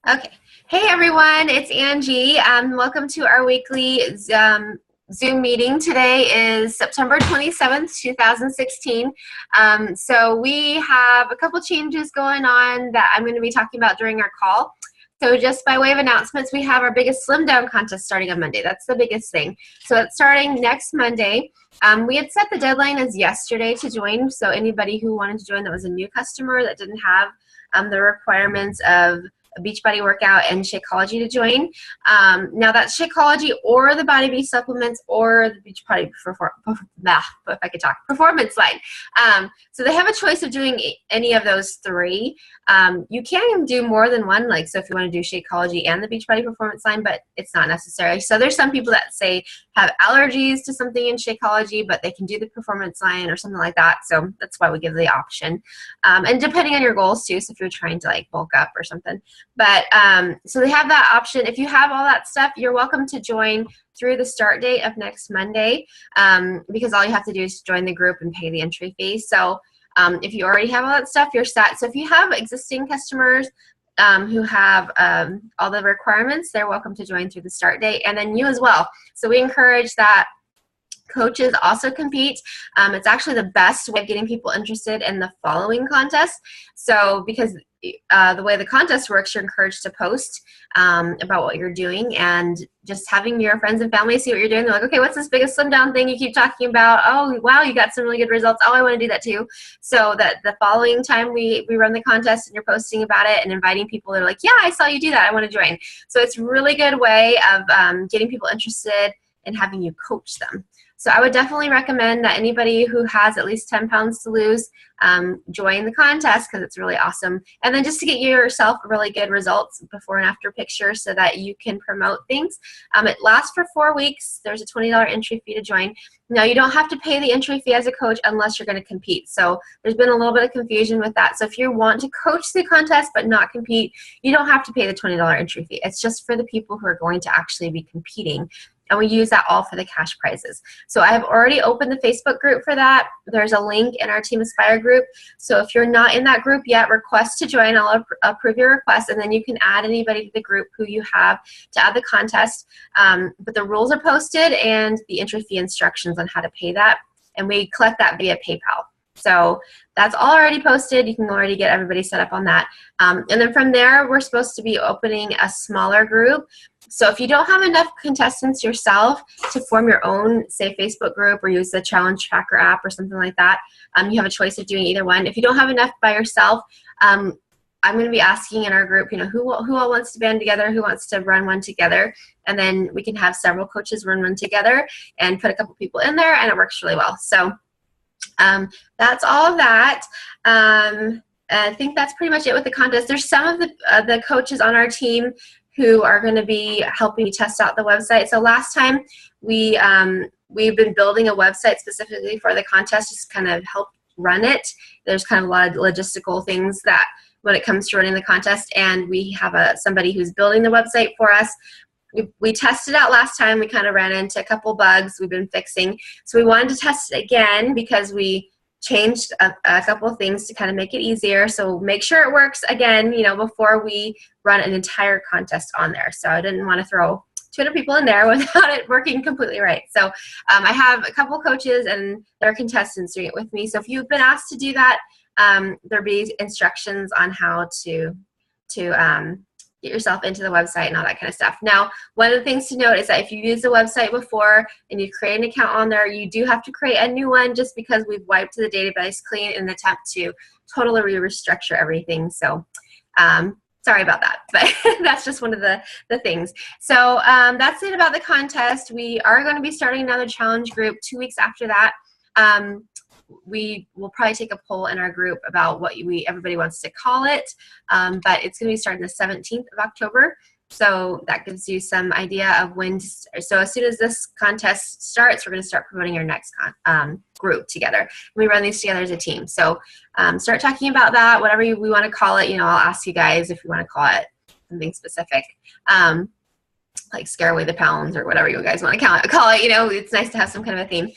Okay. Hey everyone, it's Angie. Welcome to our weekly Zoom meeting. Today is September 27th, 2016. So we have a couple changes going on that I'm going to be talking about during our call. So just by way of announcements, we have our biggest Slim Down contest starting on Monday. That's the biggest thing. So it's starting next Monday. We had set the deadline as yesterday to join. So anybody who wanted to join that was a new customer that didn't have the requirements of a Beachbody workout and Shakeology to join. Now that's Shakeology or the Body Beast supplements or the Beachbody if I could talk, performance line. So they have a choice of doing any of those three. You can do more than one, like so if you want to do Shakeology and the Beachbody performance line, but it's not necessary. So there's some people that say have allergies to something in Shakeology, but they can do the performance line or something like that. So that's why we give the option. And depending on your goals too, so if you're trying to like bulk up or something. But so they have that option. If you have all that stuff, you're welcome to join through the start date of next Monday, because all you have to do is join the group and pay the entry fee. So if you already have all that stuff, you're set. So if you have existing customers who have all the requirements, they're welcome to join through the start date, and then you as well. So we encourage that coaches also compete. It's actually the best way of getting people interested in the following contest. So because the way the contest works, you're encouraged to post about what you're doing, and just having your friends and family see what you're doing. They're like, okay, what's this biggest slim down thing you keep talking about? Oh, wow, you got some really good results. Oh, I want to do that too. So that the following time we run the contest and you're posting about it and inviting people that are like, yeah, I saw you do that. I want to join. So it's a really good way of getting people interested and having you coach them. So I would definitely recommend that anybody who has at least 10 pounds to lose join the contest, because it's really awesome. And then just to get yourself really good results, before and after pictures, so that you can promote things. It lasts for 4 weeks. There's a $20 entry fee to join. Now, you don't have to pay the entry fee as a coach unless you're going to compete. So there's been a little bit of confusion with that. So if you want to coach the contest but not compete, you don't have to pay the $20 entry fee. It's just for the people who are going to actually be competing. And we use that all for the cash prizes. So I have already opened the Facebook group for that. There's a link in our Team Aspire group. So if you're not in that group yet, request to join. I'll approve your request, and then you can add anybody to the group who you have to add the contest. But the rules are posted and the entry fee instructions on how to pay that. And we collect that via PayPal. So that's all already posted. You can already get everybody set up on that. And then from there, we're supposed to be opening a smaller group. So if you don't have enough contestants yourself to form your own, say, Facebook group or use the Challenge Tracker app or something like that, you have a choice of doing either one. If you don't have enough by yourself, I'm going to be asking in our group, who all wants to band together, who wants to run one together, and then we can have several coaches run one together and put a couple people in there, and it works really well. So that's all of that. I think that's pretty much it with the contest. There's some of the coaches on our team who are going to be helping me test out the website. So last time we've been building a website specifically for the contest, just kind of help run it. There's kind of a lot of logistical things that when it comes to running the contest, and we have somebody who's building the website for us. We tested out last time. We kind of ran into a couple bugs we've been fixing. So we wanted to test it again because we changed a couple of things to kind of make it easier. So make sure it works again, before we run an entire contest on there. So I didn't want to throw 200 people in there without it working completely right. So I have a couple coaches and their contestants doing it with me. So if you've been asked to do that, there'll be instructions on how to get yourself into the website and all that kind of stuff. Now, one of the things to note is that if you used the website before and you create an account on there, you do have to create a new one, just because we've wiped the database clean in an attempt to totally restructure everything. So sorry about that, but that's just one of the things. So that's it about the contest. We are going to be starting another challenge group 2 weeks after that. We will probably take a poll in our group about what everybody wants to call it, but it's going to be starting the 17th of October. So that gives you some idea of when to start. So as soon as this contest starts, we're going to start promoting our next group together. We run these together as a team. So start talking about that, whatever we want to call it. I'll ask you guys if you want to call it something specific. Like scare away the pounds or whatever you guys want to call it. It's nice to have some kind of a theme.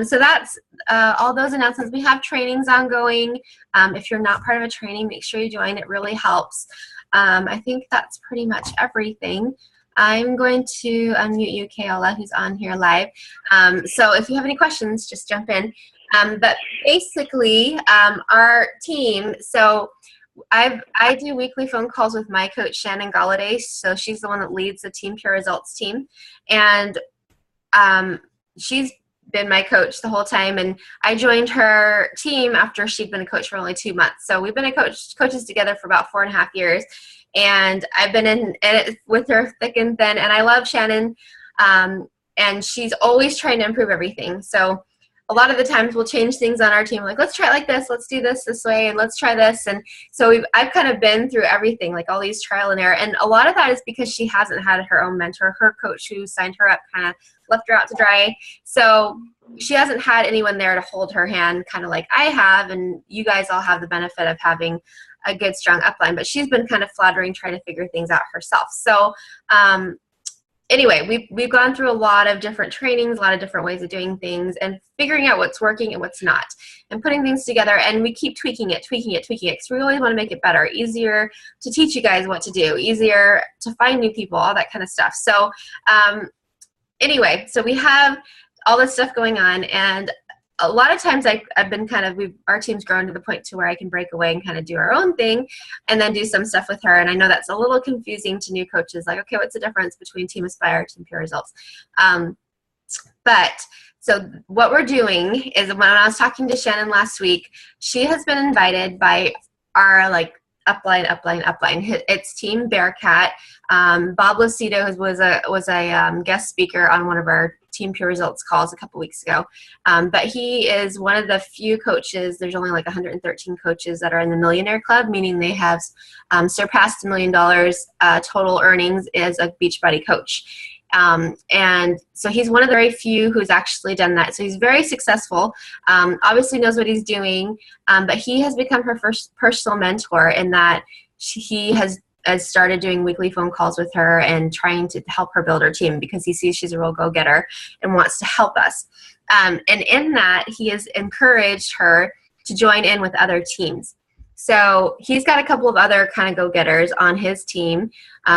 So that's all those announcements. We have trainings ongoing. If you're not part of a training, make sure you join. It really helps. I think that's pretty much everything. I'm going to unmute you, Kayla, who's on here live. So if you have any questions, just jump in. But basically, our team, so I do weekly phone calls with my coach, Shannon Galladay. So she's the one that leads the Team Pure Results team. And she's been my coach the whole time, and I joined her team after she'd been a coach for only 2 months. So we've been coaches together for about 4.5 years, and I've been in it with her thick and thin, and I love Shannon, and she's always trying to improve everything. So a lot of the times we'll change things on our team, like, let's try it like this, let's do this way, and let's try this. And so I've kind of been through everything, like all these trial and error, and a lot of that is because she hasn't had her own mentor. Her coach who signed her up kind of left her out to dry, so she hasn't had anyone there to hold her hand, kind of like I have, and you guys all have the benefit of having a good, strong upline, but she's been kind of floundering, trying to figure things out herself. So anyway, we've gone through a lot of different trainings, a lot of different ways of doing things, and figuring out what's working and what's not, and putting things together, and we keep tweaking it, because we always want to make it better, easier to teach you guys what to do, easier to find new people, all that kind of stuff. So anyway, so we have all this stuff going on, and a lot of times I've been kind of, our team's grown to the point to where I can break away and kind of do our own thing and then do some stuff with her. And I know that's a little confusing to new coaches, like, okay, what's the difference between Team Aspire, Team Pure Results? But so what we're doing is, when I was talking to Shannon last week, she has been invited by our upline. It's Team Bearcat. Bob Lucido was a guest speaker on one of our Team Pure Results calls a couple weeks ago. But he is one of the few coaches, there's only like 113 coaches that are in the Millionaire Club, meaning they have surpassed $1 million total earnings as a Beachbody coach. And so he's one of the very few who's actually done that. So he's very successful, obviously knows what he's doing, but he has become her first personal mentor in that he has started doing weekly phone calls with her and trying to help her build her team, because he sees she's a real go-getter and wants to help us. And in that, he has encouraged her to join in with other teams. So he's got a couple of other kind of go-getters on his team.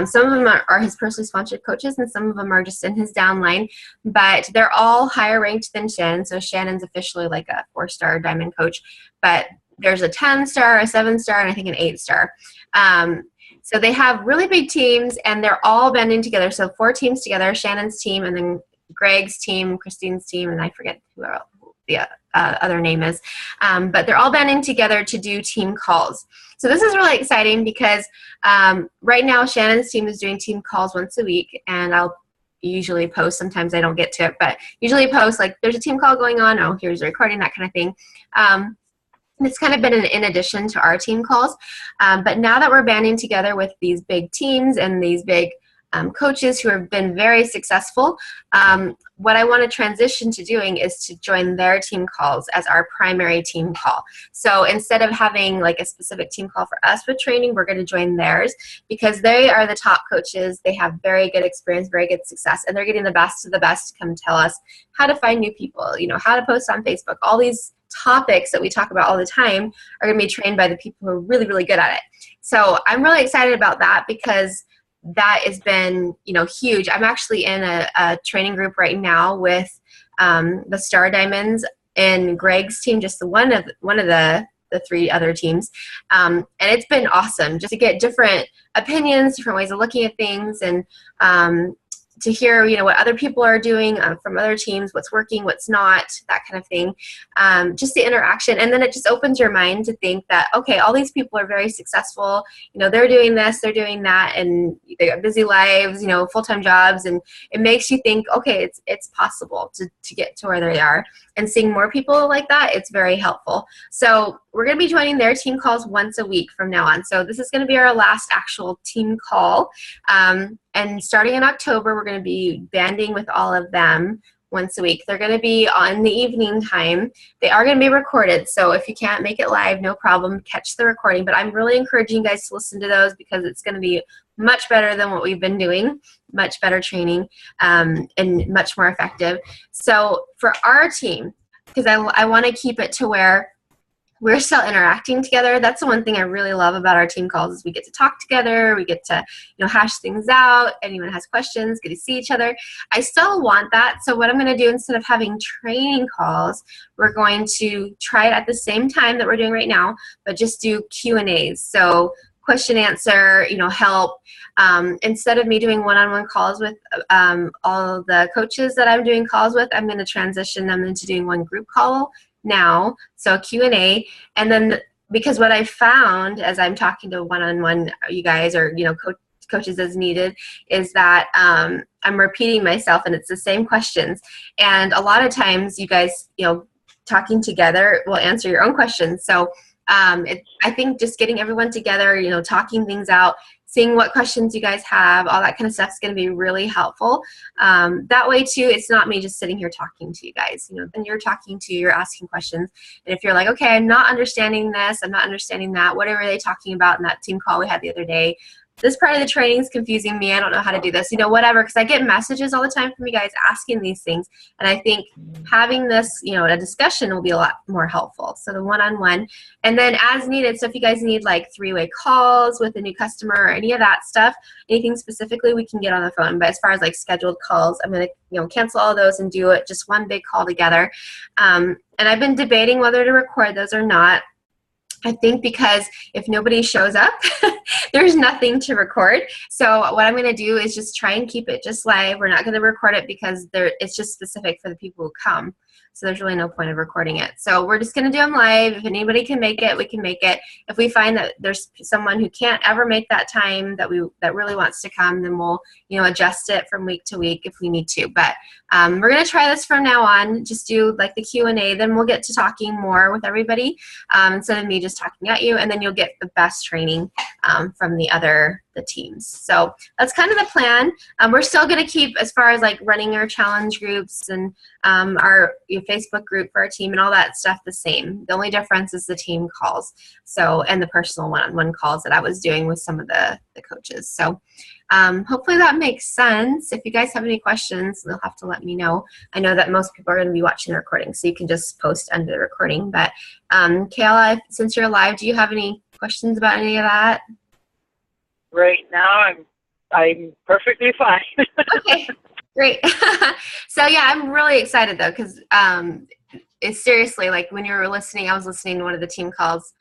Some of them are his personally sponsored coaches, and some of them are just in his downline, but they're all higher ranked than Shannon. So Shannon's officially like a 4-star diamond coach, but there's a 10-star, a 7-star, and I think an 8-star. So they have really big teams, and they're all banding together. So 4 teams together, Shannon's team, and then Greg's team, Christine's team, and I forget who the other name is. But they're all banding together to do team calls. So this is really exciting because right now Shannon's team is doing team calls once a week, and I'll usually post. Sometimes I don't get to it, but usually post, like, there's a team call going on, oh, here's a recording, that kind of thing. It's kind of been in addition to our team calls. But now that we're banding together with these big teams and these big coaches who have been very successful, what I want to transition to doing is to join their team calls as our primary team call. So instead of having like a specific team call for us with training, we're going to join theirs, because they are the top coaches. They have very good experience, very good success, and they're getting the best of the best to come tell us how to find new people, how to post on Facebook. All these topics that we talk about all the time are going to be trained by the people who are really, really good at it. So I'm really excited about that, because that has been, huge. I'm actually in a training group right now with the Star Diamonds and Greg's team, just one of the 3 other teams. And it's been awesome just to get different opinions, different ways of looking at things, and to hear, what other people are doing from other teams, what's working, what's not, that kind of thing. Just the interaction. And then it just opens your mind to think that, okay, all these people are very successful. They're doing this, they're doing that, and they got busy lives, full-time jobs. And it makes you think, okay, it's possible to get to where they are. And seeing more people like that, it's very helpful. So we're going to be joining their team calls once a week from now on. So this is going to be our last actual team call. And starting in October, we're going to be banding with all of them once a week. They're going to be on the evening time. They are going to be recorded. So if you can't make it live, no problem, catch the recording. But I'm really encouraging you guys to listen to those, because it's going to be much better than what we've been doing, much better training, and much more effective. So for our team, because I want to keep it to where we're still interacting together. That's the one thing I really love about our team calls is we get to talk together. We get to, hash things out. Anyone has questions, get to see each other. I still want that. So what I'm going to do, instead of having training calls, we're going to try it at the same time that we're doing right now, but just do Q&As. So question answer, help. Instead of me doing one-on-one calls with all the coaches that I'm doing calls with, I'm going to transition them into doing one group call now, so Q&A. And then, because what I found as I'm talking to one-on-one you guys, or coaches as needed, is that I'm repeating myself and it's the same questions, and a lot of times you guys talking together will answer your own questions. So I think just getting everyone together, talking things out, seeing what questions you guys have, all that kind of stuff is going to be really helpful. That way too, it's not me just sitting here talking to you guys, then you're talking to, you're asking questions. And if you're like, okay, I'm not understanding this, I'm not understanding that, whatever they talking about in that team call we had the other day, this part of the training is confusing me, I don't know how to do this, whatever, because I get messages all the time from you guys asking these things, and I think having this, a discussion will be a lot more helpful. So the one-on-one, and then as needed, so if you guys need like three-way calls with a new customer or any of that stuff, anything specifically, we can get on the phone. But as far as like scheduled calls, I'm going to cancel all those and do it just one big call together. And I've been debating whether to record those or not. I think because if nobody shows up, there's nothing to record. So what I'm going to do is just try and keep it just live. We're not going to record it because it's just specific for the people who come. So there's really no point of recording it. So we're just going to do them live. If anybody can make it, we can make it. If we find that there's someone who can't ever make that time that really wants to come, then we'll adjust it from week to week if we need to. But we're going to try this from now on. Just do like the Q&A. Then we'll get to talking more with everybody instead of me just talking at you. And then you'll get the best training from the teams. So that's kind of the plan. We're still going to keep, as far as like running our challenge groups and our Facebook group for our team and all that stuff, the same. The only difference is the team calls, and the personal one-on-one calls that I was doing with some of the coaches. So hopefully that makes sense. If you guys have any questions, you'll have to let me know. I know that most people are going to be watching the recording, so you can just post under the recording. But Kayla, since you're live, do you have any questions about any of that? Right now, I'm perfectly fine. Okay, great. So yeah, I'm really excited though, because it's seriously, like when you were listening, I was listening to one of the team calls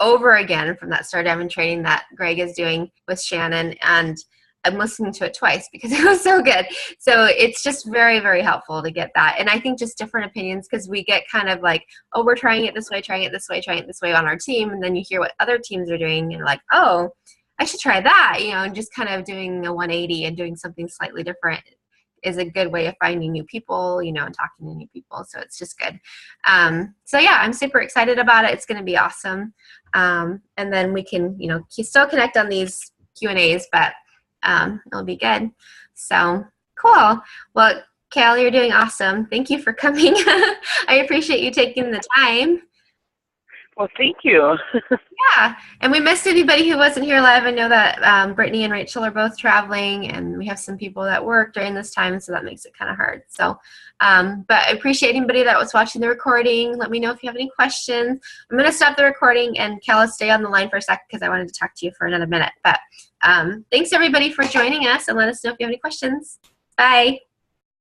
over again from that Star Diamond training that Greg is doing with Shannon, and I'm listening to it twice because it was so good. So it's just very, very helpful to get that. And I think just different opinions, because we get kind of like, oh, we're trying it this way, trying it this way, trying it this way on our team. And then you hear what other teams are doing and you're like, oh, I should try that, and just kind of doing a 180 and doing something slightly different is a good way of finding new people, and talking to new people. So it's just good. So yeah, I'm super excited about it. It's going to be awesome. And then we can, still connect on these Q&As, but it'll be good. So cool. Well, Kayla, you're doing awesome. Thank you for coming. I appreciate you taking the time. Well, thank you. Yeah, and we missed anybody who wasn't here live. I know that Brittany and Rachel are both traveling, and we have some people that work during this time, so that makes it kind of hard. So, but I appreciate anybody that was watching the recording. Let me know if you have any questions. I'm going to stop the recording, and Kayla, stay on the line for a sec because I wanted to talk to you for another minute. But thanks, everybody, for joining us, and let us know if you have any questions. Bye.